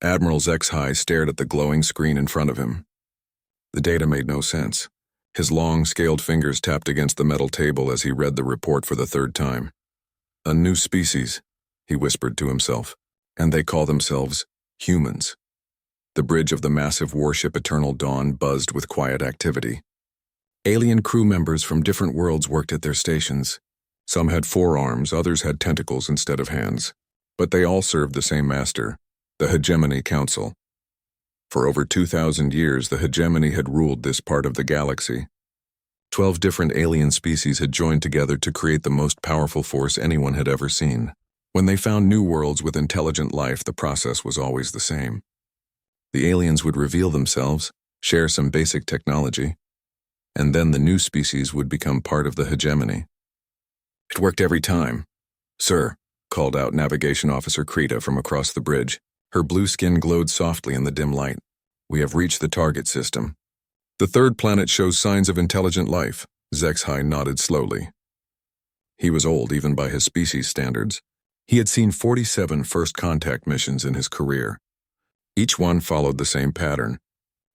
Admiral Zexhai stared at the glowing screen in front of him. The data made no sense. His long, scaled fingers tapped against the metal table as he read the report for the third time. A new species, he whispered to himself, and they call themselves humans. The bridge of the massive warship Eternal Dawn buzzed with quiet activity. Alien crew members from different worlds worked at their stations. Some had forearms, others had tentacles instead of hands. But they all served the same master, the Hegemony Council. For over 2,000 years, the Hegemony had ruled this part of the galaxy. 12 different alien species had joined together to create the most powerful force anyone had ever seen. When they found new worlds with intelligent life, the process was always the same. The aliens would reveal themselves, share some basic technology, and then the new species would become part of the hegemony. It worked every time. "Sir," called out Navigation Officer Krita from across the bridge. Her blue skin glowed softly in the dim light. "We have reached the target system. The third planet shows signs of intelligent life." Zexhai nodded slowly. He was old even by his species standards. He had seen 47 first contact missions in his career. Each one followed the same pattern.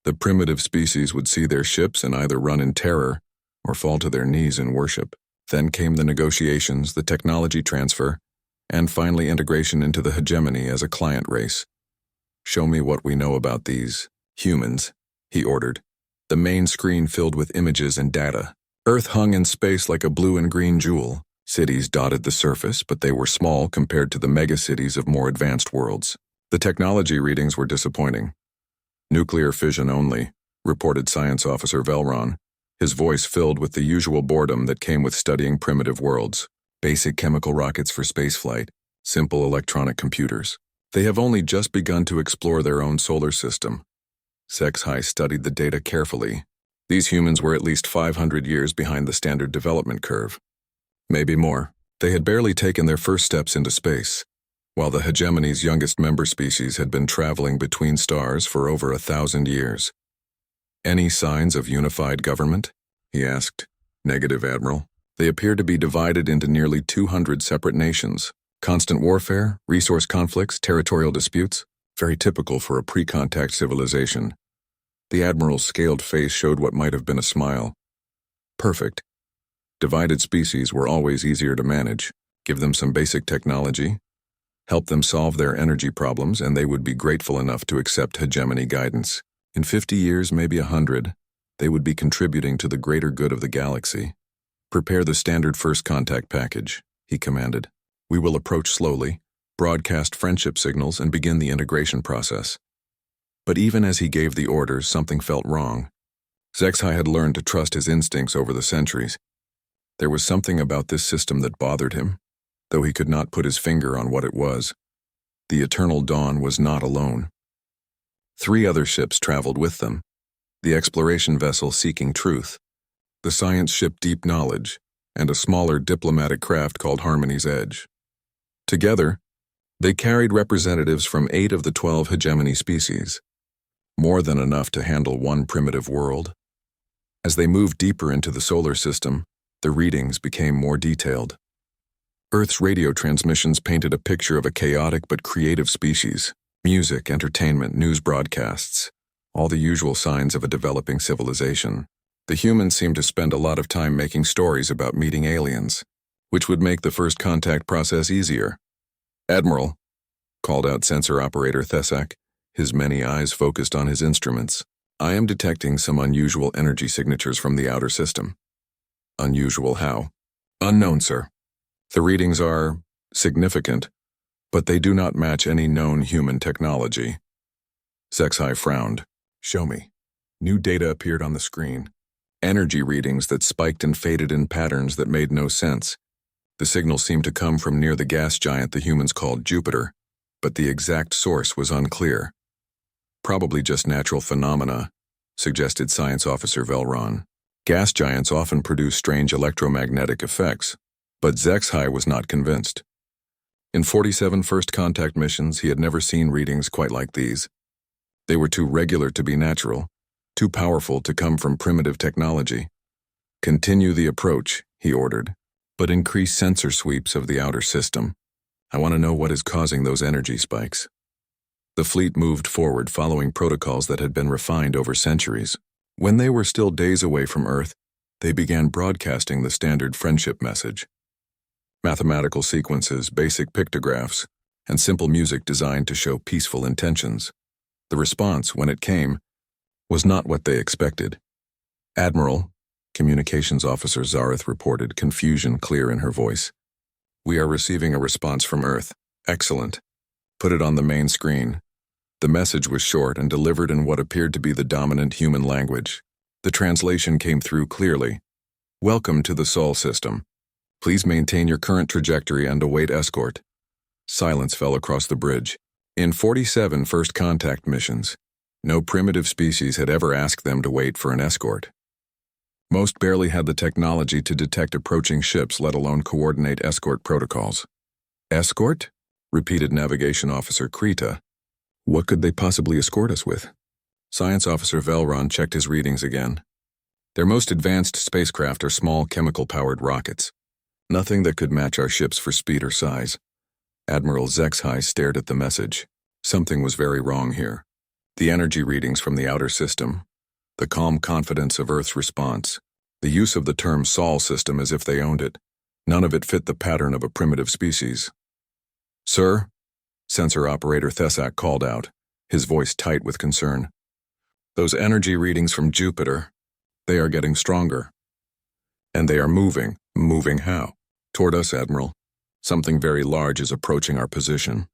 The primitive species would see their ships and either run in terror or fall to their knees in worship. Then came the negotiations, the technology transfer, and finally integration into the hegemony as a client race. "Show me what we know about these humans," he ordered. The main screen filled with images and data. Earth hung in space like a blue and green jewel. Cities dotted the surface, but they were small compared to the megacities of more advanced worlds. The technology readings were disappointing. "Nuclear fission only," reported Science Officer Velron, his voice filled with the usual boredom that came with studying primitive worlds. "Basic chemical rockets for spaceflight, simple electronic computers. They have only just begun to explore their own solar system." Zexhai studied the data carefully. These humans were at least 500 years behind the standard development curve. Maybe more. They had barely taken their first steps into space, while the hegemony's youngest member species had been traveling between stars for over 1,000 years. "Any signs of unified government?" he asked. "Negative, Admiral. They appear to be divided into nearly 200 separate nations. Constant warfare, resource conflicts, territorial disputes, very typical for a pre-contact civilization." The Admiral's scaled face showed what might have been a smile. "Perfect. Divided species were always easier to manage. Give them some basic technology, help them solve their energy problems, and they would be grateful enough to accept hegemony guidance. In 50 years, maybe 100, they would be contributing to the greater good of the galaxy. Prepare the standard first contact package," he commanded. "We will approach slowly, broadcast friendship signals, and begin the integration process." But even as he gave the orders, something felt wrong. Zexhai had learned to trust his instincts over the centuries. There was something about this system that bothered him, though he could not put his finger on what it was. The Eternal Dawn was not alone. 3 other ships traveled with them: the exploration vessel Seeking Truth, the science ship Deep Knowledge, and a smaller diplomatic craft called Harmony's Edge. Together, they carried representatives from 8 of the 12 hegemony species, more than enough to handle one primitive world. As they moved deeper into the solar system, the readings became more detailed. Earth's radio transmissions painted a picture of a chaotic but creative species. Music, entertainment, news broadcasts, all the usual signs of a developing civilization. The humans seemed to spend a lot of time making stories about meeting aliens, which would make the first contact process easier. "Admiral," called out sensor operator Thesak, his many eyes focused on his instruments. "I am detecting some unusual energy signatures from the outer system." "Unusual how?" "Unknown, sir. The readings are significant, but they do not match any known human technology." Zexhai frowned. "Show me." New data appeared on the screen. Energy readings that spiked and faded in patterns that made no sense. The signal seemed to come from near the gas giant the humans called Jupiter, but the exact source was unclear. "Probably just natural phenomena," suggested Science Officer Velron. Gas giants often produce strange electromagnetic effects, but Zexhai was not convinced. In 47 first contact missions, he had never seen readings quite like these. They were too regular to be natural, too powerful to come from primitive technology. "Continue the approach," he ordered, "but increase sensor sweeps of the outer system. I want to know what is causing those energy spikes." The fleet moved forward following protocols that had been refined over centuries. When they were still days away from Earth, they began broadcasting the standard friendship message. Mathematical sequences, basic pictographs, and simple music designed to show peaceful intentions. The response, when it came, was not what they expected. "Admiral," Communications Officer Zareth reported, confusion clear in her voice. "We are receiving a response from Earth. Excellent. Put it on the main screen." The message was short and delivered in what appeared to be the dominant human language. The translation came through clearly. "Welcome to the Sol system. Please maintain your current trajectory and await escort." Silence fell across the bridge. In 47 first contact missions, no primitive species had ever asked them to wait for an escort. Most barely had the technology to detect approaching ships, let alone coordinate escort protocols. "Escort?" repeated Navigation Officer Krita. "What could they possibly escort us with?" Science Officer Velron checked his readings again. "Their most advanced spacecraft are small chemical-powered rockets. Nothing that could match our ships for speed or size." Admiral Zexhai stared at the message. Something was very wrong here. The energy readings from the outer system, the calm confidence of Earth's response, the use of the term Sol system as if they owned it. None of it fit the pattern of a primitive species. "Sir?" Sensor Operator Thesak called out, his voice tight with concern. "Those energy readings from Jupiter, they are getting stronger. And they are moving. Moving how?" "Toward us, Admiral. Something very large is approaching our position."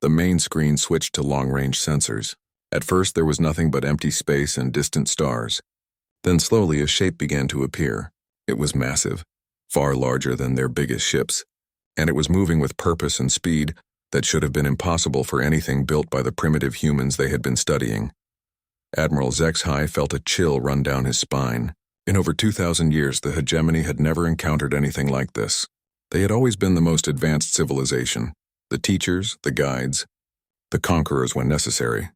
The main screen switched to long-range sensors. At first there was nothing but empty space and distant stars. Then slowly a shape began to appear. It was massive, far larger than their biggest ships, and it was moving with purpose and speed that should have been impossible for anything built by the primitive humans they had been studying. Admiral Zexhai felt a chill run down his spine. In over 2,000 years, the hegemony had never encountered anything like this. They had always been the most advanced civilization, the teachers, the guides, the conquerors when necessary.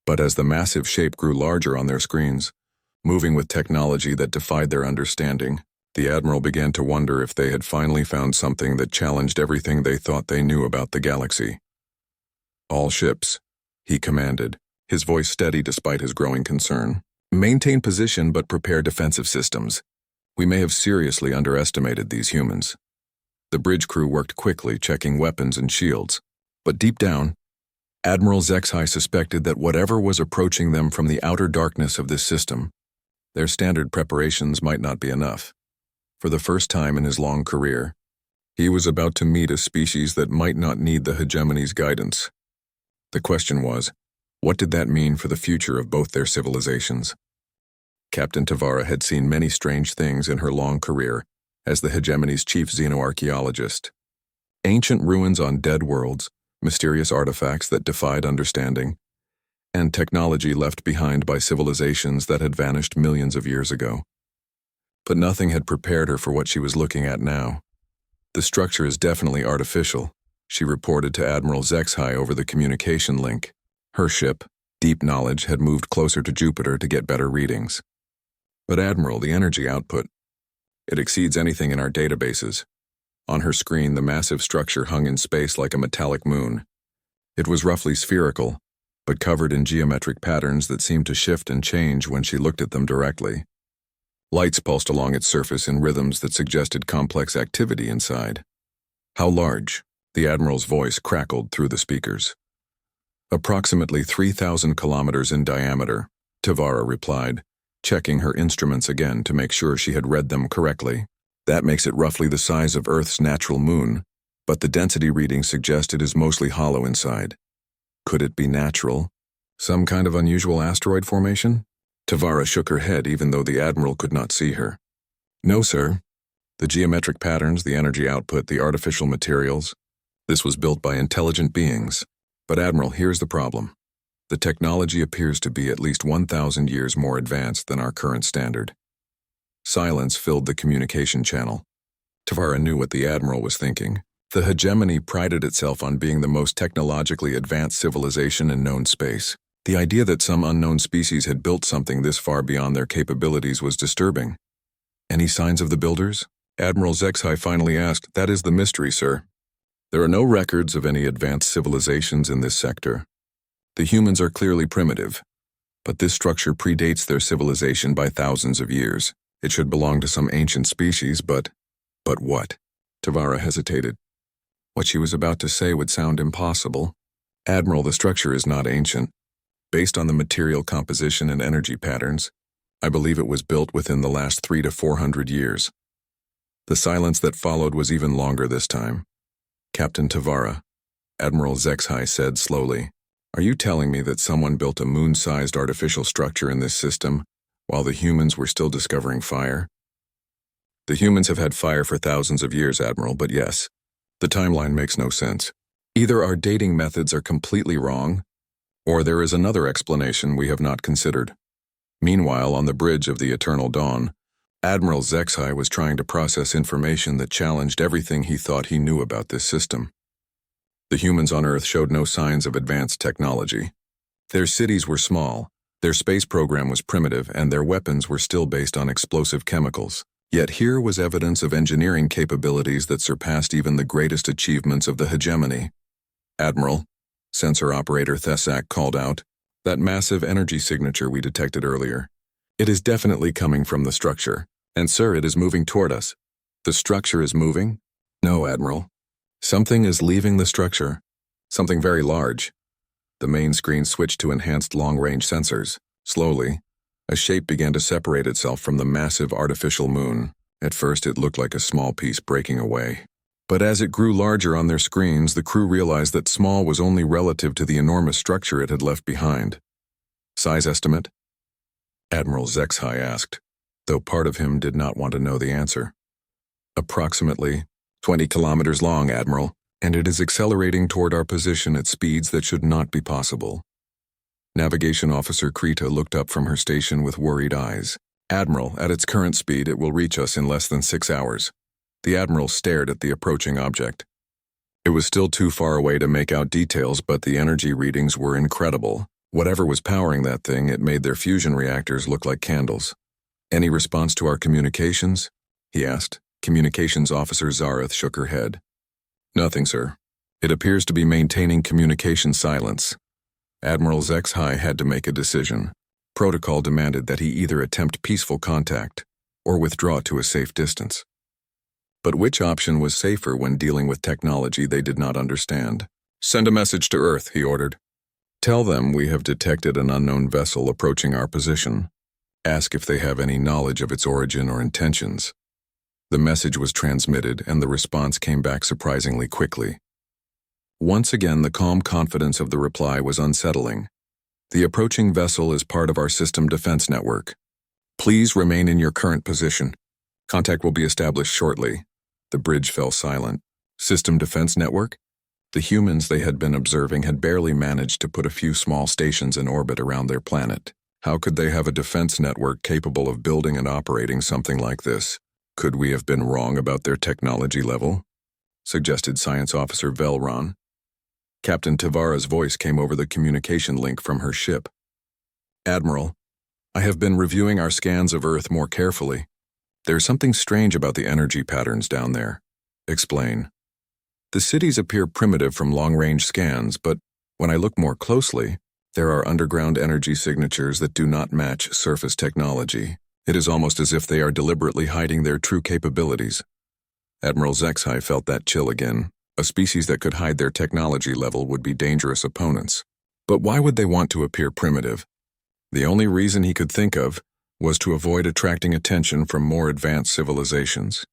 But as the massive shape grew larger on their screens, moving with technology that defied their understanding, the Admiral began to wonder if they had finally found something that challenged everything they thought they knew about the galaxy. "All ships," he commanded, his voice steady despite his growing concern. "Maintain position but prepare defensive systems. We may have seriously underestimated these humans." The bridge crew worked quickly, checking weapons and shields. But deep down, Admiral Zexhai suspected that whatever was approaching them from the outer darkness of this system, their standard preparations might not be enough. For the first time in his long career, he was about to meet a species that might not need the hegemony's guidance. The question was, what did that mean for the future of both their civilizations? Captain Tavara had seen many strange things in her long career as the hegemony's chief xenoarchaeologist. Ancient ruins on dead worlds, mysterious artifacts that defied understanding, and technology left behind by civilizations that had vanished millions of years ago. But nothing had prepared her for what she was looking at now. "The structure is definitely artificial," she reported to Admiral Zexhai over the communication link. Her ship, Deep Knowledge, had moved closer to Jupiter to get better readings. "But Admiral, the energy output, it exceeds anything in our databases." On her screen, the massive structure hung in space like a metallic moon. It was roughly spherical, but covered in geometric patterns that seemed to shift and change when she looked at them directly. Lights pulsed along its surface in rhythms that suggested complex activity inside. "How large?" The Admiral's voice crackled through the speakers. "Approximately 3,000 kilometers in diameter," Tavara replied, checking her instruments again to make sure she had read them correctly. "That makes it roughly the size of Earth's natural moon, but the density readings suggest it is mostly hollow inside. Could it be natural? Some kind of unusual asteroid formation?" Tavara shook her head even though the Admiral could not see her. "No, sir. The geometric patterns, the energy output, the artificial materials, this was built by intelligent beings. But Admiral, here's the problem. The technology appears to be at least 1,000 years more advanced than our current standard." Silence filled the communication channel. Tavara knew what the Admiral was thinking. The hegemony prided itself on being the most technologically advanced civilization in known space. The idea that some unknown species had built something this far beyond their capabilities was disturbing. "Any signs of the builders?" Admiral Zexhai finally asked. "That is the mystery, sir. There are no records of any advanced civilizations in this sector. The humans are clearly primitive, but this structure predates their civilization by thousands of years. It should belong to some ancient species, but what? Tavara hesitated. What she was about to say would sound impossible. Admiral, the structure is not ancient. Based on the material composition and energy patterns, I believe it was built within the last 300 to 400 years. The silence that followed was even longer this time. Captain Tavara, Admiral Zexhai said slowly, "Are you telling me that someone built a moon-sized artificial structure in this system while the humans were still discovering fire?" "The humans have had fire for thousands of years, Admiral, but yes, the timeline makes no sense. Either our dating methods are completely wrong, or there is another explanation we have not considered." Meanwhile, on the bridge of the Eternal Dawn, Admiral Zexhai was trying to process information that challenged everything he thought he knew about this system. The humans on Earth showed no signs of advanced technology. Their cities were small, their space program was primitive, and their weapons were still based on explosive chemicals. Yet here was evidence of engineering capabilities that surpassed even the greatest achievements of the hegemony. "Admiral," sensor operator Thesak called out, "that massive energy signature we detected earlier. It is definitely coming from the structure. And sir, it is moving toward us." "The structure is moving?" "No, Admiral. Something is leaving the structure. Something very large." The main screen switched to enhanced long-range sensors. Slowly, a shape began to separate itself from the massive artificial moon. At first, it looked like a small piece breaking away. But as it grew larger on their screens, the crew realized that small was only relative to the enormous structure it had left behind. "Size estimate?" Admiral Zexhai asked, though part of him did not want to know the answer. "Approximately 20 kilometers long, Admiral, and it is accelerating toward our position at speeds that should not be possible." Navigation Officer Krita looked up from her station with worried eyes. "Admiral, at its current speed, it will reach us in less than 6 hours. The Admiral stared at the approaching object. It was still too far away to make out details, but the energy readings were incredible. Whatever was powering that thing, it made their fusion reactors look like candles. "Any response to our communications?" he asked. Communications Officer Zareth shook her head. "Nothing, sir. It appears to be maintaining communication silence." Admiral Zexhai had to make a decision. Protocol demanded that he either attempt peaceful contact or withdraw to a safe distance. But which option was safer when dealing with technology they did not understand? "Send a message to Earth," he ordered. "Tell them we have detected an unknown vessel approaching our position. Ask if they have any knowledge of its origin or intentions." The message was transmitted, and the response came back surprisingly quickly. Once again, the calm confidence of the reply was unsettling. "The approaching vessel is part of our system defense network. Please remain in your current position. Contact will be established shortly." The bridge fell silent. System defense network? The humans they had been observing had barely managed to put a few small stations in orbit around their planet. How could they have a defense network capable of building and operating something like this? "Could we have been wrong about their technology level?" suggested Science Officer Velron. Captain Tavara's voice came over the communication link from her ship. "Admiral, I have been reviewing our scans of Earth more carefully. There's something strange about the energy patterns down there." "Explain." "The cities appear primitive from long-range scans, but when I look more closely, there are underground energy signatures that do not match surface technology. It is almost as if they are deliberately hiding their true capabilities." Admiral Zexhai felt that chill again. A species that could hide their technology level would be dangerous opponents. But why would they want to appear primitive? The only reason he could think of was to avoid attracting attention from more advanced civilizations.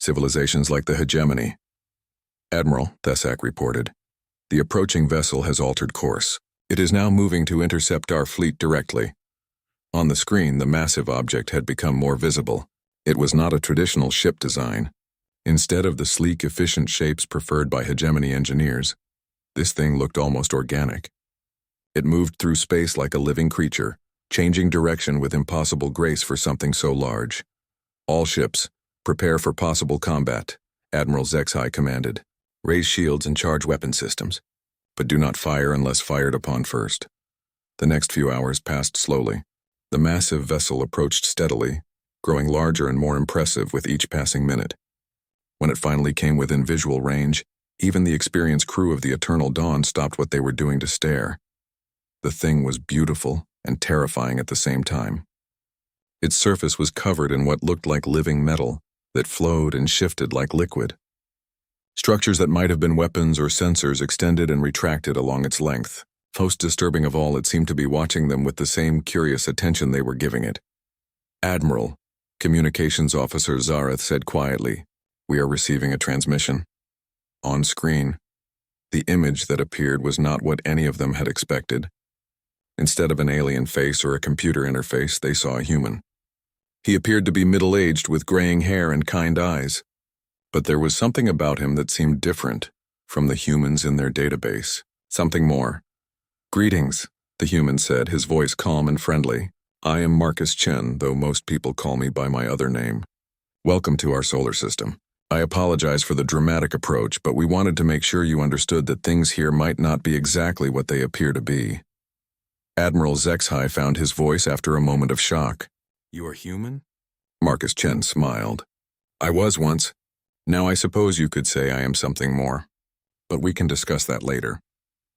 Civilizations like the hegemony. "Admiral," Thesak reported, "the approaching vessel has altered course. It is now moving to intercept our fleet directly." On the screen, the massive object had become more visible. It was not a traditional ship design. Instead of the sleek, efficient shapes preferred by hegemony engineers, this thing looked almost organic. It moved through space like a living creature, changing direction with impossible grace for something so large. "All ships, prepare for possible combat," Admiral Zexhai commanded. "Raise shields and charge weapon systems, but do not fire unless fired upon first." The next few hours passed slowly. The massive vessel approached steadily, growing larger and more impressive with each passing minute. When it finally came within visual range, even the experienced crew of the Eternal Dawn stopped what they were doing to stare. The thing was beautiful and terrifying at the same time. Its surface was covered in what looked like living metal that flowed and shifted like liquid. Structures that might have been weapons or sensors extended and retracted along its length. Most disturbing of all, it seemed to be watching them with the same curious attention they were giving it. "Admiral," Communications Officer Zareth said quietly, "we are receiving a transmission." On screen, the image that appeared was not what any of them had expected. Instead of an alien face or a computer interface, they saw a human. He appeared to be middle-aged with graying hair and kind eyes, but there was something about him that seemed different from the humans in their database. Something more. "Greetings," the human said, his voice calm and friendly. "I am Marcus Chen, though most people call me by my other name. Welcome to our solar system. I apologize for the dramatic approach, but we wanted to make sure you understood that things here might not be exactly what they appear to be." Admiral Zexhai found his voice after a moment of shock. "You are human?" Marcus Chen smiled. "I was once. Now I suppose you could say I am something more. But we can discuss that later.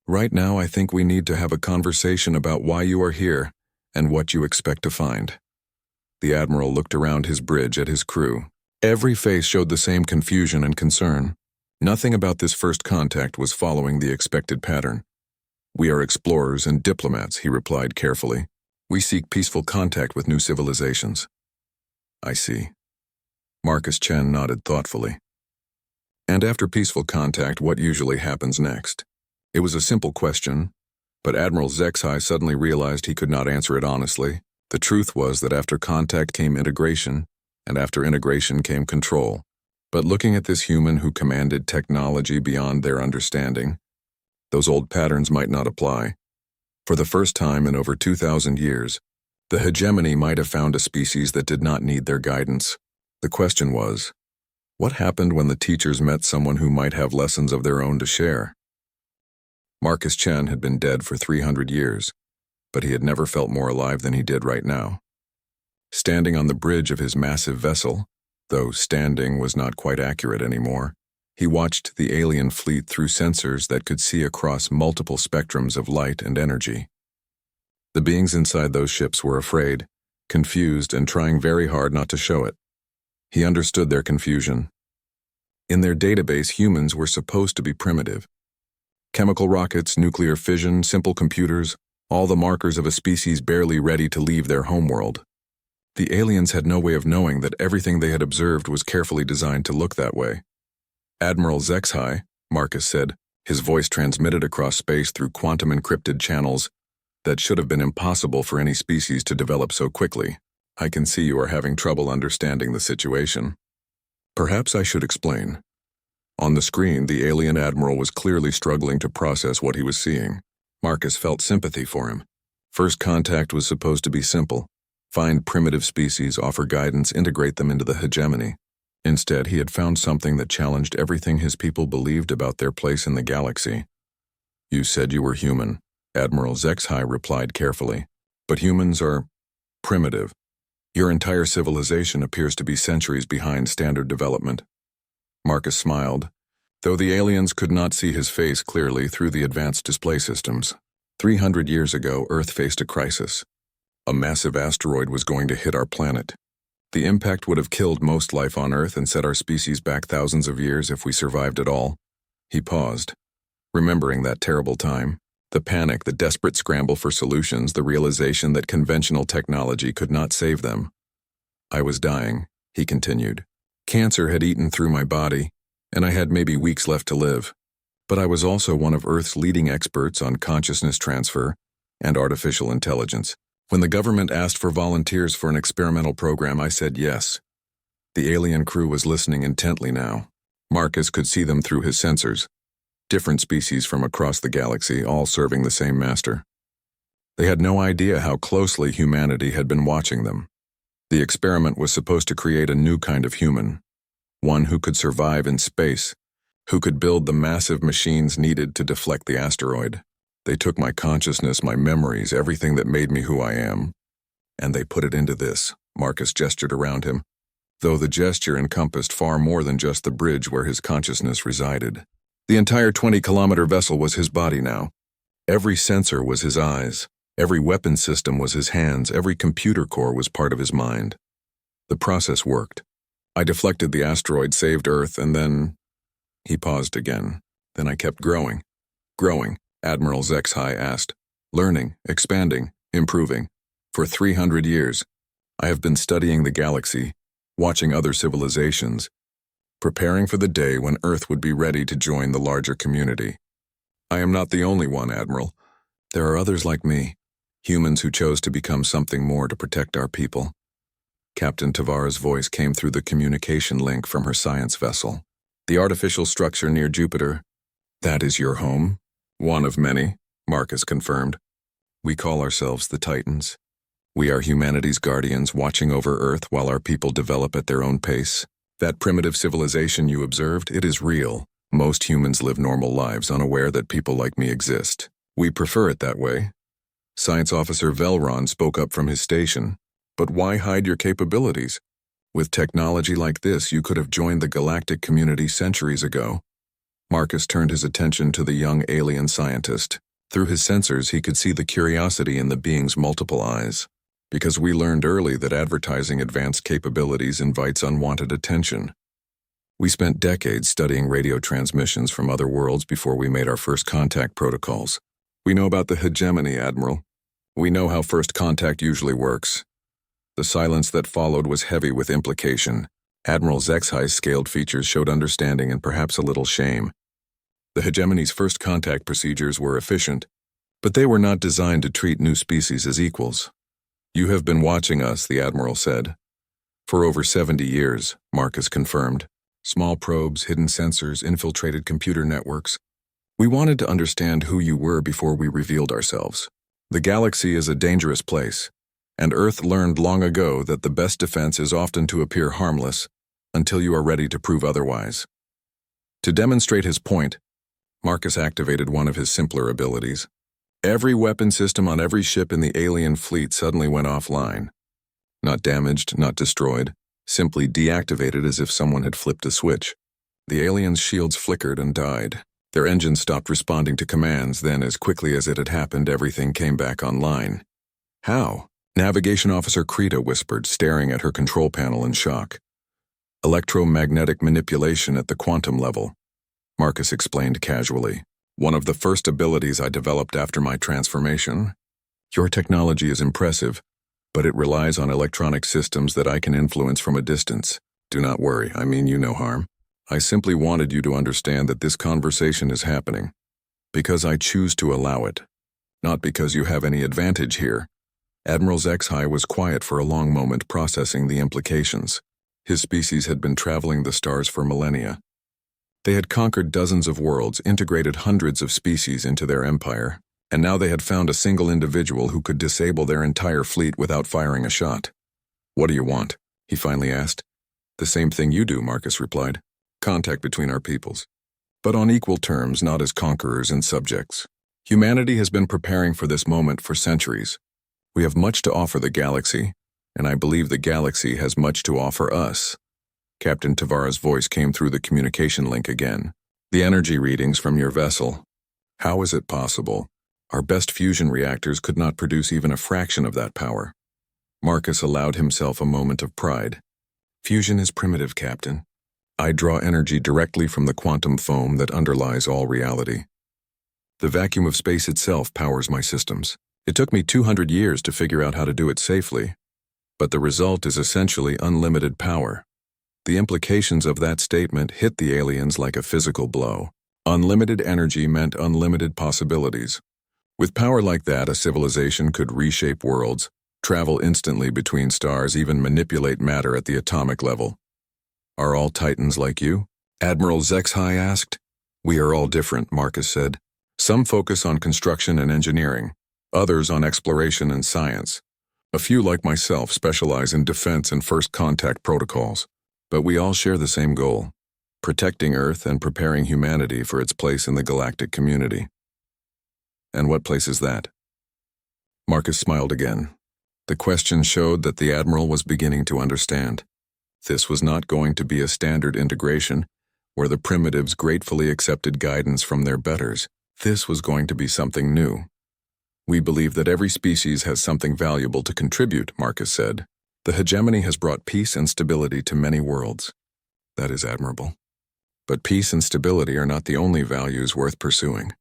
Right now I think we need to have a conversation about why you are here and what you expect to find." The Admiral looked around his bridge at his crew. Every face showed the same confusion and concern. Nothing about this first contact was following the expected pattern. "We are explorers and diplomats," he replied carefully. "We seek peaceful contact with new civilizations." "I see." Marcus Chen nodded thoughtfully. "And after peaceful contact, what usually happens next?" It was a simple question, but Admiral Zexhai suddenly realized he could not answer it honestly. The truth was that after contact came integration, and after integration came control. But looking at this human who commanded technology beyond their understanding, those old patterns might not apply. For the first time in over 2,000 years, the hegemony might have found a species that did not need their guidance. The question was, what happened when the teachers met someone who might have lessons of their own to share? Marcus Chen had been dead for 300 years, but he had never felt more alive than he did right now. Standing on the bridge of his massive vessel, though standing was not quite accurate anymore, he watched the alien fleet through sensors that could see across multiple spectrums of light and energy. The beings inside those ships were afraid, confused, and trying very hard not to show it. He understood their confusion. In their database, humans were supposed to be primitive. Chemical rockets, nuclear fission, simple computers, all the markers of a species barely ready to leave their homeworld. The aliens had no way of knowing that everything they had observed was carefully designed to look that way. "Admiral Zexhai," Marcus said, his voice transmitted across space through quantum-encrypted channels that should have been impossible for any species to develop so quickly. "I can see you are having trouble understanding the situation. Perhaps I should explain." On the screen, the alien admiral was clearly struggling to process what he was seeing. Marcus felt sympathy for him. First contact was supposed to be simple. Find primitive species, offer guidance, integrate them into the hegemony. Instead, he had found something that challenged everything his people believed about their place in the galaxy. "You said you were human," Admiral Zexhai replied carefully. "But humans are primitive. Your entire civilization appears to be centuries behind standard development." Marcus smiled, though the aliens could not see his face clearly through the advanced display systems. 300 years ago, Earth faced a crisis. A massive asteroid was going to hit our planet. The impact would have killed most life on Earth and set our species back thousands of years if we survived at all. He paused, remembering that terrible time. The panic, the desperate scramble for solutions, the realization that conventional technology could not save them. "I was dying," he continued. "Cancer had eaten through my body, and I had maybe weeks left to live. But I was also one of Earth's leading experts on consciousness transfer and artificial intelligence. When the government asked for volunteers for an experimental program, I said yes." The alien crew was listening intently now. Marcus could see them through his sensors. Different species from across the galaxy, all serving the same master. They had no idea how closely humanity had been watching them. The experiment was supposed to create a new kind of human, one who could survive in space, who could build the massive machines needed to deflect the asteroid. They took my consciousness, my memories, everything that made me who I am, and they put it into this. Marcus gestured around him, though the gesture encompassed far more than just the bridge where his consciousness resided. The entire 20-kilometer vessel was his body now. Every sensor was his eyes. Every weapon system was his hands. Every computer core was part of his mind. The process worked. I deflected the asteroid, saved Earth, and then... He paused again. Then I kept growing. Growing, Admiral HFY asked. Learning, expanding, improving. For 300 years, I have been studying the galaxy, watching other civilizations, preparing for the day when Earth would be ready to join the larger community. I am not the only one, Admiral. There are others like me, humans who chose to become something more to protect our people. Captain Tavara's voice came through the communication link from her science vessel. The artificial structure near Jupiter. That is your home? One of many, Marcus confirmed. We call ourselves the Titans. We are humanity's guardians, watching over Earth while our people develop at their own pace. That primitive civilization you observed, it is real. Most humans live normal lives, unaware that people like me exist. We prefer it that way. Science Officer Velron spoke up from his station. But why hide your capabilities? With technology like this, you could have joined the galactic community centuries ago. Marcus turned his attention to the young alien scientist. Through his sensors, he could see the curiosity in the being's multiple eyes. Because we learned early that advertising advanced capabilities invites unwanted attention. We spent decades studying radio transmissions from other worlds before we made our first contact protocols. We know about the hegemony, Admiral. We know how first contact usually works. The silence that followed was heavy with implication. Admiral HFY's scaled features showed understanding and perhaps a little shame. The hegemony's first contact procedures were efficient, but they were not designed to treat new species as equals. You have been watching us, the Admiral said. For over 70 years, Marcus confirmed. Small probes, hidden sensors, infiltrated computer networks. We wanted to understand who you were before we revealed ourselves. The galaxy is a dangerous place, and Earth learned long ago that the best defense is often to appear harmless until you are ready to prove otherwise. To demonstrate his point, Marcus activated one of his simpler abilities. Every weapon system on every ship in the alien fleet suddenly went offline. Not damaged, not destroyed, simply deactivated as if someone had flipped a switch. The aliens' shields flickered and died. Their engines stopped responding to commands, then as quickly as it had happened, everything came back online. How? Navigation Officer Krita whispered, staring at her control panel in shock. Electromagnetic manipulation at the quantum level, Marcus explained casually. One of the first abilities I developed after my transformation. Your technology is impressive, but it relies on electronic systems that I can influence from a distance. Do not worry, I mean you no harm. I simply wanted you to understand that this conversation is happening, because I choose to allow it, not because you have any advantage here. Admiral HFY was quiet for a long moment, processing the implications. His species had been traveling the stars for millennia. They had conquered dozens of worlds, integrated hundreds of species into their empire, and now they had found a single individual who could disable their entire fleet without firing a shot. What do you want? He finally asked. The same thing you do, Marcus replied. Contact between our peoples. But on equal terms, not as conquerors and subjects. Humanity has been preparing for this moment for centuries. We have much to offer the galaxy, and I believe the galaxy has much to offer us. Captain Tavara's voice came through the communication link again. The energy readings from your vessel. How is it possible? Our best fusion reactors could not produce even a fraction of that power. Marcus allowed himself a moment of pride. Fusion is primitive, Captain. I draw energy directly from the quantum foam that underlies all reality. The vacuum of space itself powers my systems. It took me 200 years to figure out how to do it safely, but the result is essentially unlimited power. The implications of that statement hit the aliens like a physical blow. Unlimited energy meant unlimited possibilities. With power like that, a civilization could reshape worlds, travel instantly between stars, even manipulate matter at the atomic level. Are all Titans like you? Admiral HFY asked. We are all different, Marcus said. Some focus on construction and engineering, others on exploration and science. A few, like myself, specialize in defense and first contact protocols. But we all share the same goal, protecting Earth and preparing humanity for its place in the galactic community. And what place is that? Marcus smiled again. The question showed that the Admiral was beginning to understand. This was not going to be a standard integration, where the primitives gratefully accepted guidance from their betters. This was going to be something new. We believe that every species has something valuable to contribute, Marcus said. The hegemony has brought peace and stability to many worlds. That is admirable. But peace and stability are not the only values worth pursuing.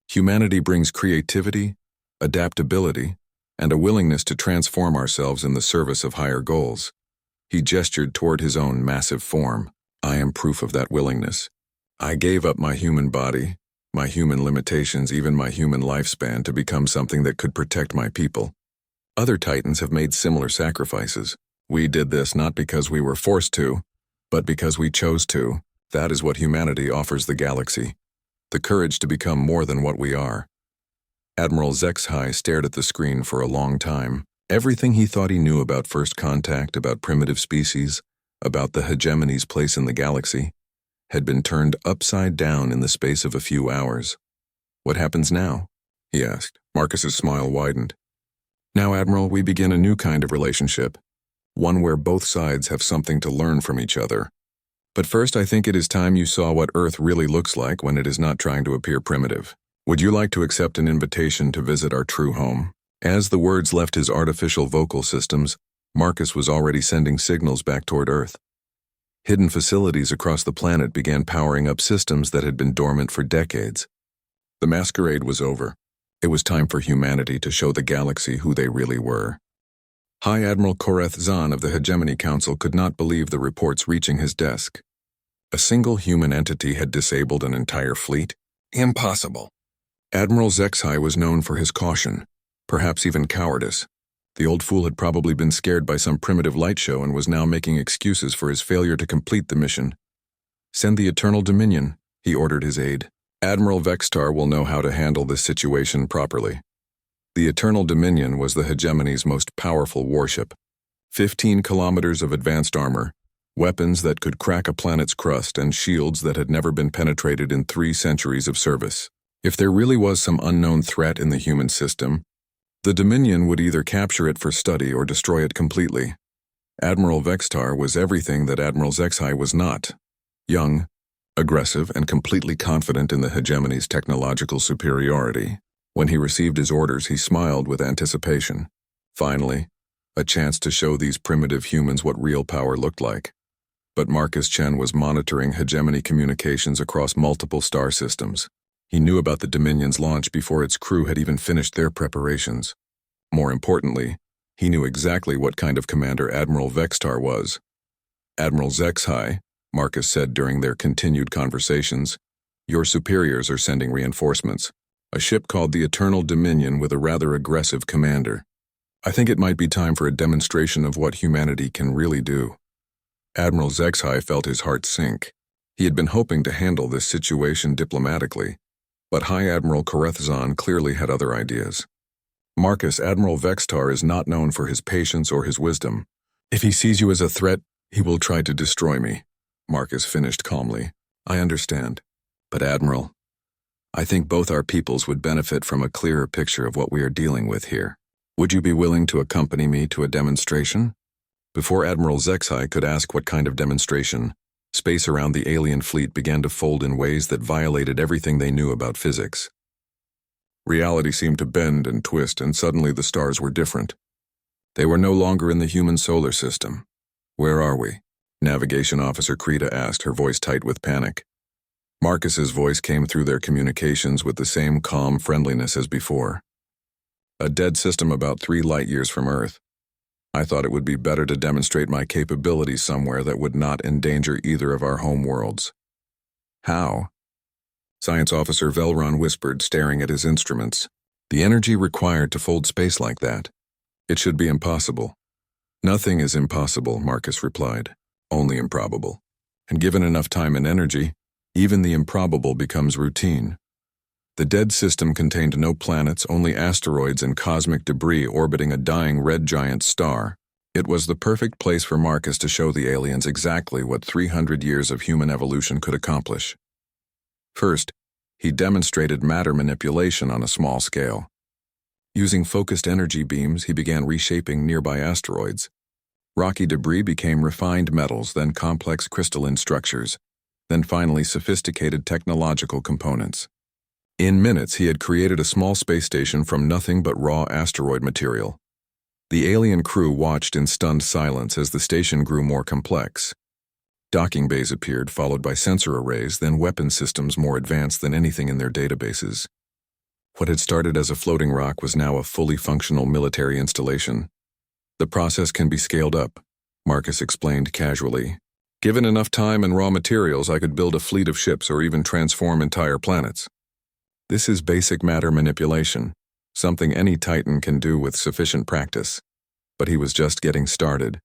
Humanity brings creativity, adaptability, and a willingness to transform ourselves in the service of higher goals. He gestured toward his own massive form. I am proof of that willingness. I gave up my human body, my human limitations, even my human lifespan to become something that could protect my people. Other Titans have made similar sacrifices. We did this not because we were forced to, but because we chose to. That is what humanity offers the galaxy. The courage to become more than what we are. Admiral HFY stared at the screen for a long time. Everything he thought he knew about first contact, about primitive species, about the hegemony's place in the galaxy, had been turned upside down in the space of a few hours. What happens now? He asked. Marcus's smile widened. Now, Admiral, we begin a new kind of relationship, one where both sides have something to learn from each other. But first, I think it is time you saw what Earth really looks like when it is not trying to appear primitive. Would you like to accept an invitation to visit our true home? As the words left his artificial vocal systems, Marcus was already sending signals back toward Earth. Hidden facilities across the planet began powering up systems that had been dormant for decades. The masquerade was over. It was time for humanity to show the galaxy who they really were. High Admiral Koreth Zahn of the Hegemony Council could not believe the reports reaching his desk. A single human entity had disabled an entire fleet? Impossible. Admiral HFY was known for his caution, perhaps even cowardice. The old fool had probably been scared by some primitive light show and was now making excuses for his failure to complete the mission. Send the Eternal Dominion, he ordered his aide. Admiral Vextar will know how to handle this situation properly. The Eternal Dominion was the hegemony's most powerful warship. 15 kilometers of advanced armor, weapons that could crack a planet's crust, and shields that had never been penetrated in 3 centuries of service. If there really was some unknown threat in the human system, the Dominion would either capture it for study or destroy it completely. Admiral Vextar was everything that Admiral HFY was not. Young, aggressive, and completely confident in the hegemony's technological superiority. When he received his orders, he smiled with anticipation. Finally, a chance to show these primitive humans what real power looked like. But Marcus Chen was monitoring hegemony communications across multiple star systems. He knew about the Dominion's launch before its crew had even finished their preparations. More importantly, he knew exactly what kind of commander Admiral Vextar was. Admiral HFY, Marcus said during their continued conversations, your superiors are sending reinforcements. A ship called the Eternal Dominion with a rather aggressive commander. I think it might be time for a demonstration of what humanity can really do. Admiral HFY felt his heart sink. He had been hoping to handle this situation diplomatically, but High Admiral Koreth Zahn clearly had other ideas. Marcus, Admiral Vextar is not known for his patience or his wisdom. If he sees you as a threat, he will try to destroy me, Marcus finished calmly. I understand. But Admiral, I think both our peoples would benefit from a clearer picture of what we are dealing with here. Would you be willing to accompany me to a demonstration? Before Admiral HFY could ask what kind of demonstration, space around the alien fleet began to fold in ways that violated everything they knew about physics. Reality seemed to bend and twist, and suddenly the stars were different. They were no longer in the human solar system. Where are we? Navigation Officer Krita asked, her voice tight with panic. Marcus's voice came through their communications with the same calm friendliness as before. A dead system about 3 light-years from Earth. I thought it would be better to demonstrate my capabilities somewhere that would not endanger either of our home worlds. How? Science Officer Velron whispered, staring at his instruments. The energy required to fold space like that. It should be impossible. Nothing is impossible, Marcus replied. Only improbable. And given enough time and energy, even the improbable becomes routine. The dead system contained no planets, only asteroids and cosmic debris orbiting a dying red giant star. It was the perfect place for Marcus to show the aliens exactly what 300 years of human evolution could accomplish. First, he demonstrated matter manipulation on a small scale. Using focused energy beams, he began reshaping nearby asteroids. Rocky debris became refined metals, then complex crystalline structures, then finally sophisticated technological components. In minutes, he had created a small space station from nothing but raw asteroid material. The alien crew watched in stunned silence as the station grew more complex. Docking bays appeared, followed by sensor arrays, then weapon systems more advanced than anything in their databases. What had started as a floating rock was now a fully functional military installation. The process can be scaled up, Marcus explained casually. Given enough time and raw materials, I could build a fleet of ships or even transform entire planets. This is basic matter manipulation, something any Titan can do with sufficient practice. But he was just getting started.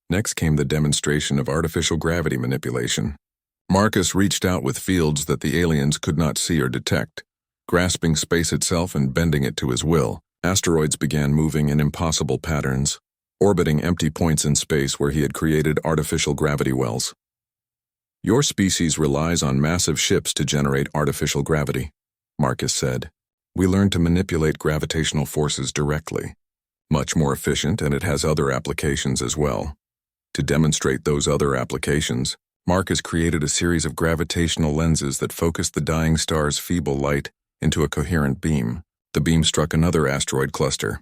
Next came the demonstration of artificial gravity manipulation. Marcus reached out with fields that the aliens could not see or detect. Grasping space itself and bending it to his will, asteroids began moving in impossible patterns, orbiting empty points in space where he had created artificial gravity wells. Your species relies on massive ships to generate artificial gravity, Marcus said. We learned to manipulate gravitational forces directly. Much more efficient, and it has other applications as well. To demonstrate those other applications, Marcus created a series of gravitational lenses that focused the dying star's feeble light into a coherent beam. The beam struck another asteroid cluster,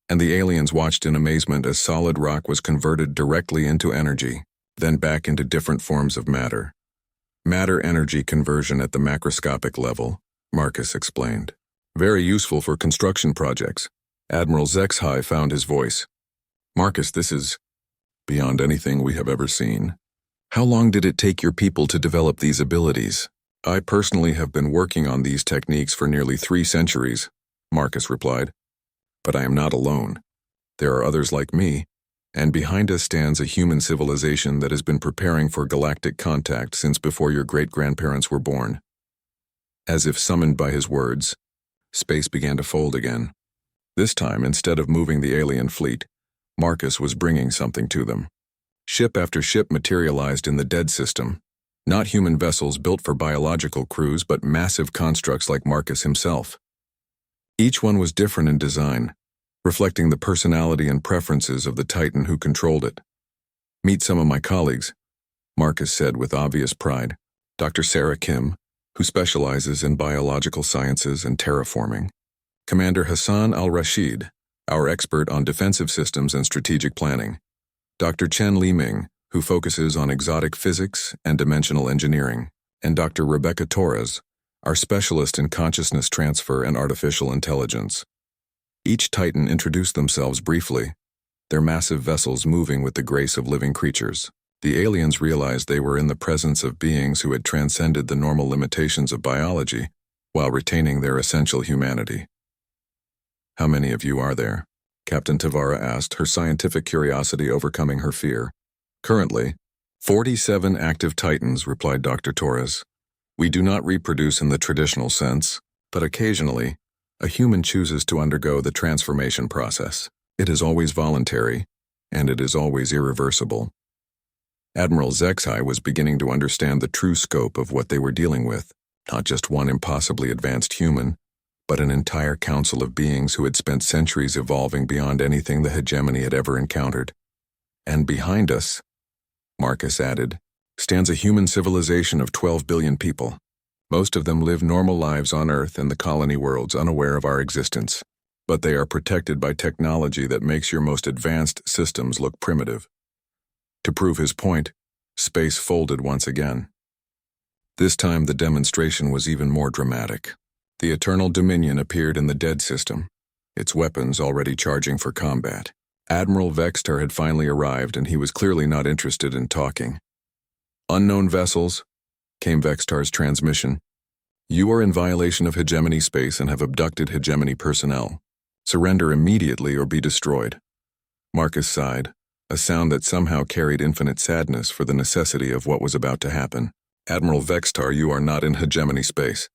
and the aliens watched in amazement as solid rock was converted directly into energy, then back into different forms of matter. Matter-energy conversion at the macroscopic level, Marcus explained. Very useful for construction projects. Admiral HFY found his voice. Marcus, this is beyond anything we have ever seen. How long did it take your people to develop these abilities? I personally have been working on these techniques for nearly 3 centuries, Marcus replied. But I am not alone. There are others like me, and behind us stands a human civilization that has been preparing for galactic contact since before your great-grandparents were born. As if summoned by his words, space began to fold again. This time, instead of moving the alien fleet, Marcus was bringing something to them. Ship after ship materialized in the dead system. Not human vessels built for biological crews, but massive constructs like Marcus himself. Each one was different in design, reflecting the personality and preferences of the Titan who controlled it. Meet some of my colleagues, Marcus said with obvious pride. Dr. Sarah Kim, who specializes in biological sciences and terraforming. Commander Hassan al-Rashid, our expert on defensive systems and strategic planning. Dr. Chen Li-Ming, who focuses on exotic physics and dimensional engineering. And Dr. Rebecca Torres, our specialist in consciousness transfer and artificial intelligence. Each Titan introduced themselves briefly, their massive vessels moving with the grace of living creatures. The aliens realized they were in the presence of beings who had transcended the normal limitations of biology while retaining their essential humanity. How many of you are there? Captain Tavara asked, her scientific curiosity overcoming her fear. Currently, 47 active Titans, replied Dr. Torres. We do not reproduce in the traditional sense, but occasionally, a human chooses to undergo the transformation process. It is always voluntary, and it is always irreversible. Admiral HFY was beginning to understand the true scope of what they were dealing with, not just one impossibly advanced human, but an entire council of beings who had spent centuries evolving beyond anything the hegemony had ever encountered. And behind us, Marcus added, stands a human civilization of 12 billion people. Most of them live normal lives on Earth and the colony worlds unaware of our existence, but they are protected by technology that makes your most advanced systems look primitive. To prove his point, space folded once again. This time the demonstration was even more dramatic. The Eternal Dominion appeared in the dead system, its weapons already charging for combat. Admiral Vextar had finally arrived, and he was clearly not interested in talking. Unknown vessels, came Vextar's transmission. You are in violation of hegemony space and have abducted hegemony personnel. Surrender immediately or be destroyed. Marcus sighed, a sound that somehow carried infinite sadness for the necessity of what was about to happen. Admiral Vextar, you are not in hegemony space.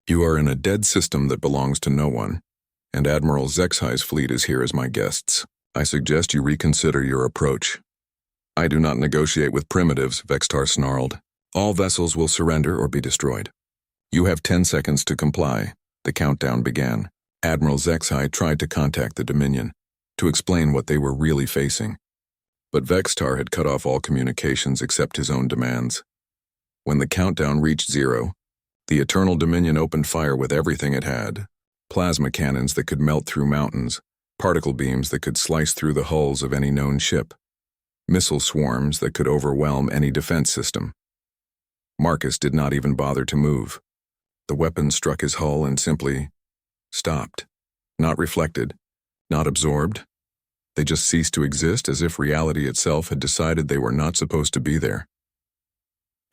You are in a dead system that belongs to no one, and Admiral HFY's fleet is here as my guests. I suggest you reconsider your approach. I do not negotiate with primitives, Vextar snarled. All vessels will surrender or be destroyed. You have 10 seconds to comply. The countdown began. Admiral HFY tried to contact the Dominion to explain what they were really facing. But Vextar had cut off all communications except his own demands. When the countdown reached 0, The Eternal Dominion opened fire with everything it had: plasma cannons that could melt through mountains, particle beams that could slice through the hulls of any known ship, missile swarms that could overwhelm any defense system. Marcus did not even bother to move. The weapon struck his hull and simply stopped. Not reflected, not absorbed. They just ceased to exist, as if reality itself had decided they were not supposed to be there.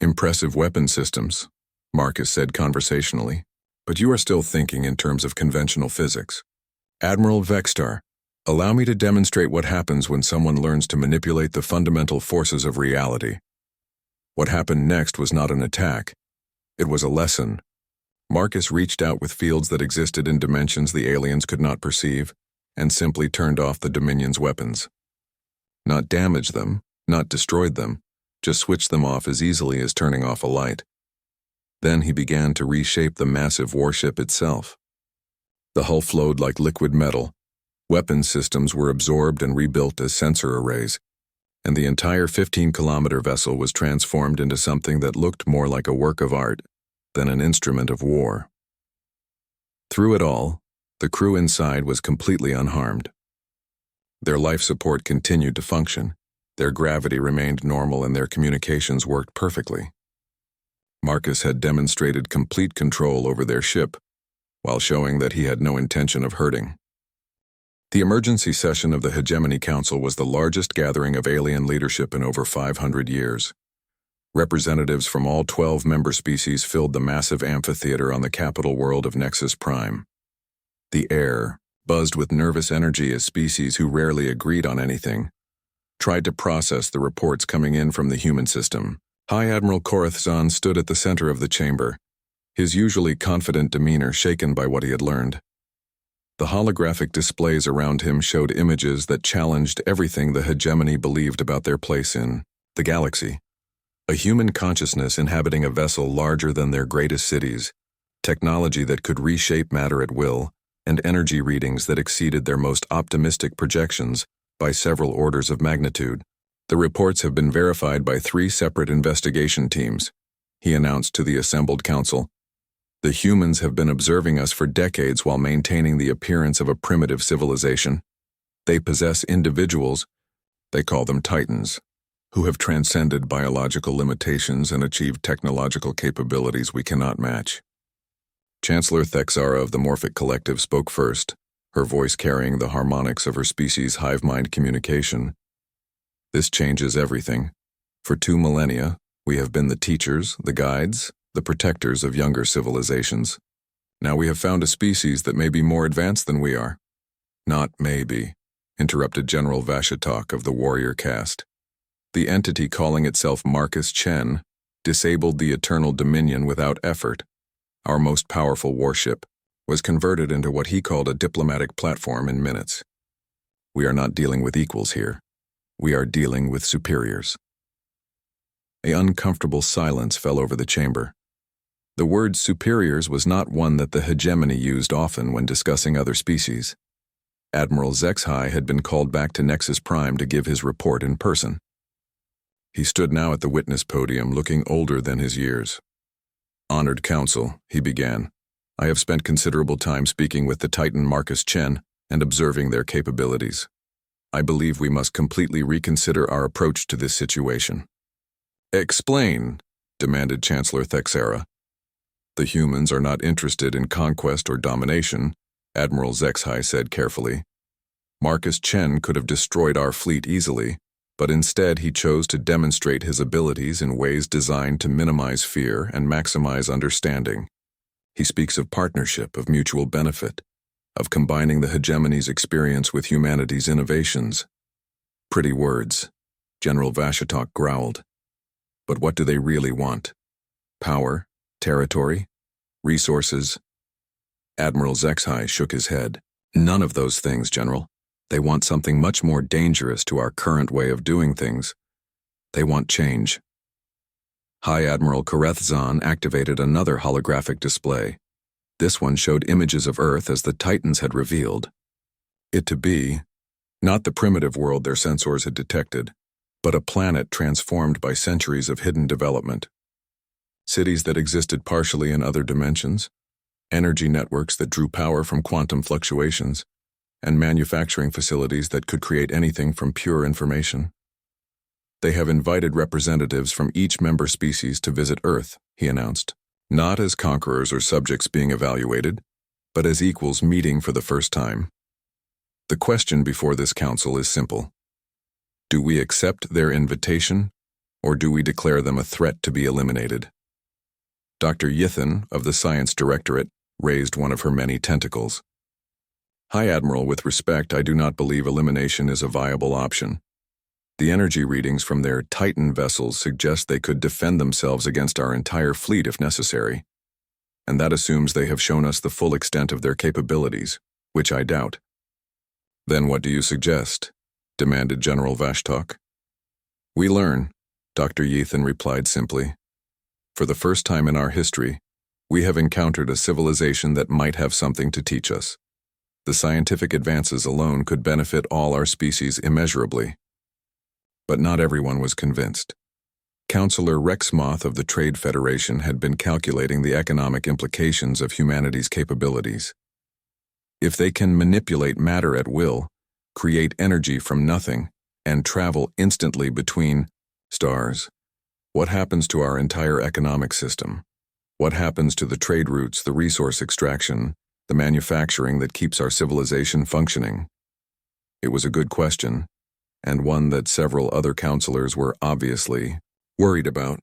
"Impressive weapon systems," Marcus said conversationally, "but you are still thinking in terms of conventional physics. Admiral Vextar, allow me to demonstrate what happens when someone learns to manipulate the fundamental forces of reality." What happened next was not an attack. It was a lesson. Marcus reached out with fields that existed in dimensions the aliens could not perceive, and simply turned off the Dominion's weapons. Not damaged them, not destroyed them, just switched them off as easily as turning off a light. Then he began to reshape the massive warship itself. The hull flowed like liquid metal. Weapon systems were absorbed and rebuilt as sensor arrays, and the entire 15-kilometer vessel was transformed into something that looked more like a work of art than an instrument of war. Through it all, the crew inside was completely unharmed. Their life support continued to function, their gravity remained normal, and their communications worked perfectly. Marcus had demonstrated complete control over their ship, while showing that he had no intention of hurting. The emergency session of the Hegemony Council was the largest gathering of alien leadership in over 500 years. Representatives from all 12 member species filled the massive amphitheater on the capital world of Nexus Prime. The air, buzzed with nervous energy as species who rarely agreed on anything, tried to process the reports coming in from the human system. High Admiral Korathzan stood at the center of the chamber, his usually confident demeanor shaken by what he had learned. The holographic displays around him showed images that challenged everything the Hegemony believed about their place in the galaxy. A human consciousness inhabiting a vessel larger than their greatest cities, technology that could reshape matter at will, and energy readings that exceeded their most optimistic projections by several orders of magnitude. "The reports have been verified by 3 separate investigation teams," he announced to the assembled council. "The humans have been observing us for decades while maintaining the appearance of a primitive civilization. They possess individuals, they call them Titans, who have transcended biological limitations and achieved technological capabilities we cannot match." Chancellor Thexara of the Morphic Collective spoke first, her voice carrying the harmonics of her species' hive-mind communication. "This changes everything. For 2 millennia, we have been the teachers, the guides, the protectors of younger civilizations. Now we have found a species that may be more advanced than we are." "Not maybe," interrupted General Vashatok of the warrior caste. "The entity calling itself Marcus Chen disabled the Eternal Dominion without effort. Our most powerful warship was converted into what he called a diplomatic platform in minutes. We are not dealing with equals here. We are dealing with superiors." An uncomfortable silence fell over the chamber. The word superiors was not one that the Hegemony used often when discussing other species. Admiral Zexhai had been called back to Nexus Prime to give his report in person. He stood now at the witness podium, looking older than his years. "Honored Council," he began, "I have spent considerable time speaking with the Titan Marcus Chen and observing their capabilities. I believe we must completely reconsider our approach to this situation." "Explain," demanded Chancellor Thexara. "The humans are not interested in conquest or domination," Admiral Zexhai said carefully. "Marcus Chen could have destroyed our fleet easily, but instead he chose to demonstrate his abilities in ways designed to minimize fear and maximize understanding. He speaks of partnership, of mutual benefit, of combining the Hegemony's experience with humanity's innovations." "Pretty words," General Vashatok growled. "But what do they really want? Power? Territory? Resources?" Admiral Zexhai shook his head. "None of those things, General. They want something much more dangerous to our current way of doing things. They want change." High Admiral Korathzan activated another holographic display. This one showed images of Earth as the Titans had revealed it to be, not the primitive world their sensors had detected, but a planet transformed by centuries of hidden development. cities that existed partially in other dimensions, energy networks that drew power from quantum fluctuations, and manufacturing facilities that could create anything from pure information. They have invited representatives from each member species to visit Earth, he announced, not as conquerors or subjects being evaluated, but as equals meeting for the first time. The question before this council is simple. Do we accept their invitation, or do we declare them a threat to be eliminated? Dr. Yithan of the Science Directorate raised one of her many tentacles. High Admiral, with respect, I do not believe elimination is a viable option. The energy readings from their Titan vessels suggest they could defend themselves against our entire fleet if necessary, and that assumes they have shown us the full extent of their capabilities, which I doubt. Then what do you suggest? Demanded General Vashtok. We learn, Dr. Yithan replied simply. For the first time in our history, we have encountered a civilization that might have something to teach us. The scientific advances alone could benefit all our species immeasurably. But not everyone was convinced. Counselor Rexmoth of the Trade Federation had been calculating the economic implications of humanity's capabilities. If they can manipulate matter at will, create energy from nothing, and travel instantly between stars, what happens to our entire economic system? What happens to the trade routes, the resource extraction, the manufacturing that keeps our civilization functioning? It was a good question, and one that several other counselors were obviously worried about.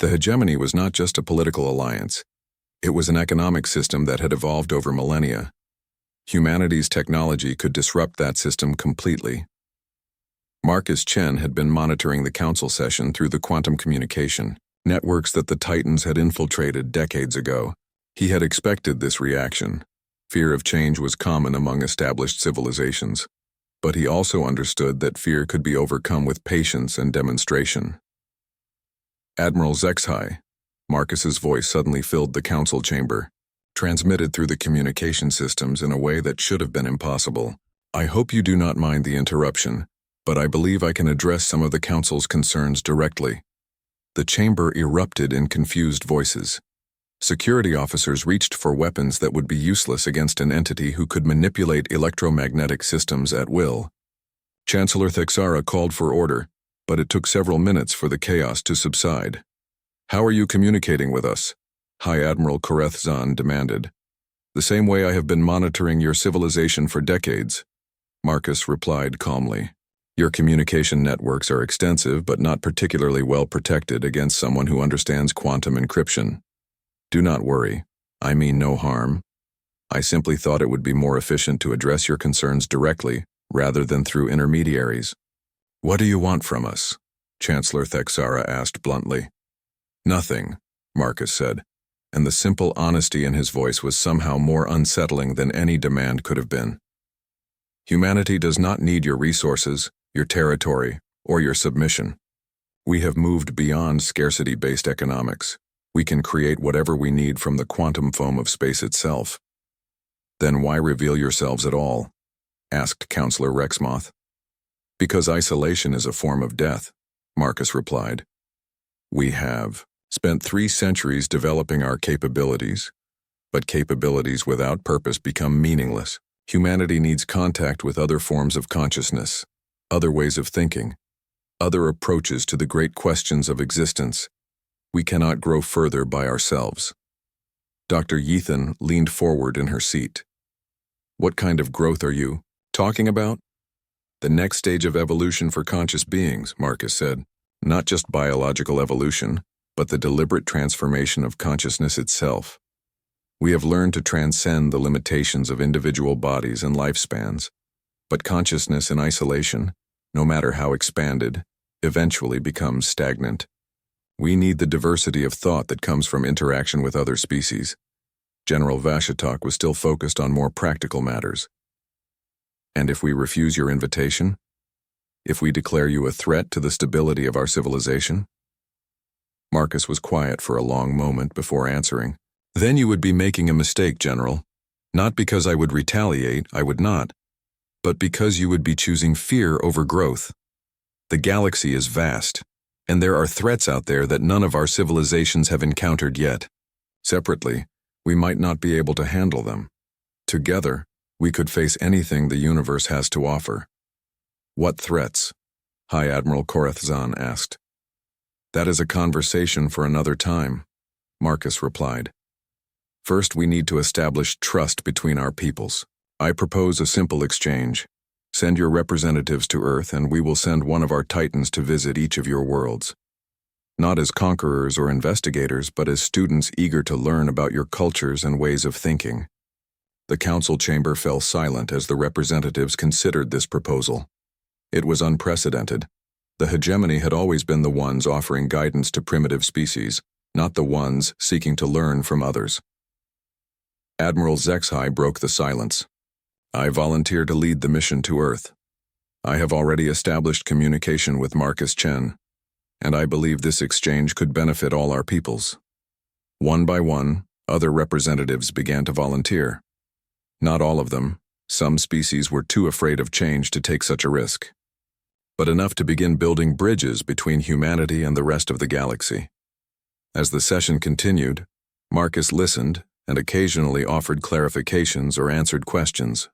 The hegemony was not just a political alliance. It was an economic system that had evolved over millennia. Humanity's technology could disrupt that system completely. Marcus Chen had been monitoring the council session through the quantum communication networks that the Titans had infiltrated decades ago. He had expected this reaction. Fear of change was common among established civilizations, but he also understood that fear could be overcome with patience and demonstration. Admiral Zexhai, Marcus's voice suddenly filled the council chamber, transmitted through the communication systems in a way that should have been impossible. I hope you do not mind the interruption, but I believe I can address some of the council's concerns directly. The chamber erupted in confused voices. Security officers reached for weapons that would be useless against an entity who could manipulate electromagnetic systems at will. Chancellor Thexara called for order, but it took several minutes for the chaos to subside. How are you communicating with us? High Admiral Kareth Zahn demanded. The same way I have been monitoring your civilization for decades, Marcus replied calmly. Your communication networks are extensive but not particularly well protected against someone who understands quantum encryption. Do not worry, I mean no harm. I simply thought it would be more efficient to address your concerns directly rather than through intermediaries. What do you want from us? Chancellor Thexara asked bluntly. Nothing, Marcus said, and the simple honesty in his voice was somehow more unsettling than any demand could have been. Humanity does not need your resources, your territory, or your submission. We have moved beyond scarcity-based economics. We can create whatever we need from the quantum foam of space itself. Then why reveal yourselves at all? Asked Counselor Rexmoth. Because isolation is a form of death, Marcus replied. We have spent 3 centuries developing our capabilities, but capabilities without purpose become meaningless. Humanity needs contact with other forms of consciousness, other ways of thinking, other approaches to the great questions of existence. We cannot grow further by ourselves. Dr. Yithan leaned forward in her seat. What kind of growth are you talking about? The next stage of evolution for conscious beings, Marcus said. Not just biological evolution, but the deliberate transformation of consciousness itself. We have learned to transcend the limitations of individual bodies and lifespans, but consciousness in isolation, no matter how expanded, eventually becomes stagnant. We need the diversity of thought that comes from interaction with other species. General Vashitok was still focused on more practical matters. And if we refuse your invitation? If we declare you a threat to the stability of our civilization? Marcus was quiet for a long moment before answering. Then you would be making a mistake, General. Not because I would retaliate, I would not, but because you would be choosing fear over growth. The galaxy is vast. And there are threats out there that none of our civilizations have encountered yet. Separately, we might not be able to handle them. Together, we could face anything the universe has to offer. What threats? High Admiral Korathzan asked. That is a conversation for another time, Marcus replied. First, we need to establish trust between our peoples. I propose a simple exchange. Send your representatives to Earth and we will send one of our Titans to visit each of your worlds. Not as conquerors or investigators, but as students eager to learn about your cultures and ways of thinking. The council chamber fell silent as the representatives considered this proposal. It was unprecedented. The hegemony had always been the ones offering guidance to primitive species, not the ones seeking to learn from others. Admiral Zexhai broke the silence. I volunteer to lead the mission to Earth. I have already established communication with Marcus Chen, and I believe this exchange could benefit all our peoples. One by one, other representatives began to volunteer. Not all of them. Some species were too afraid of change to take such a risk. But enough to begin building bridges between humanity and the rest of the galaxy. As the session continued, Marcus listened and occasionally offered clarifications or answered questions.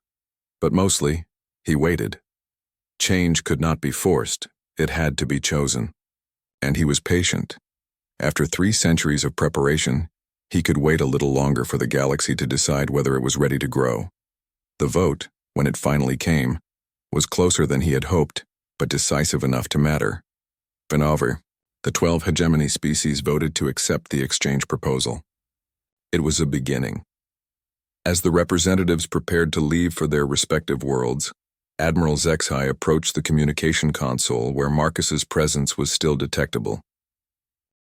But mostly, he waited. Change could not be forced, it had to be chosen. And he was patient. After 3 centuries of preparation, he could wait a little longer for the galaxy to decide whether it was ready to grow. The vote, when it finally came, was closer than he had hoped, but decisive enough to matter. Venover, the 12 hegemony species voted to accept the exchange proposal. It was a beginning. As the representatives prepared to leave for their respective worlds, Admiral Zexhai approached the communication console where Marcus's presence was still detectable.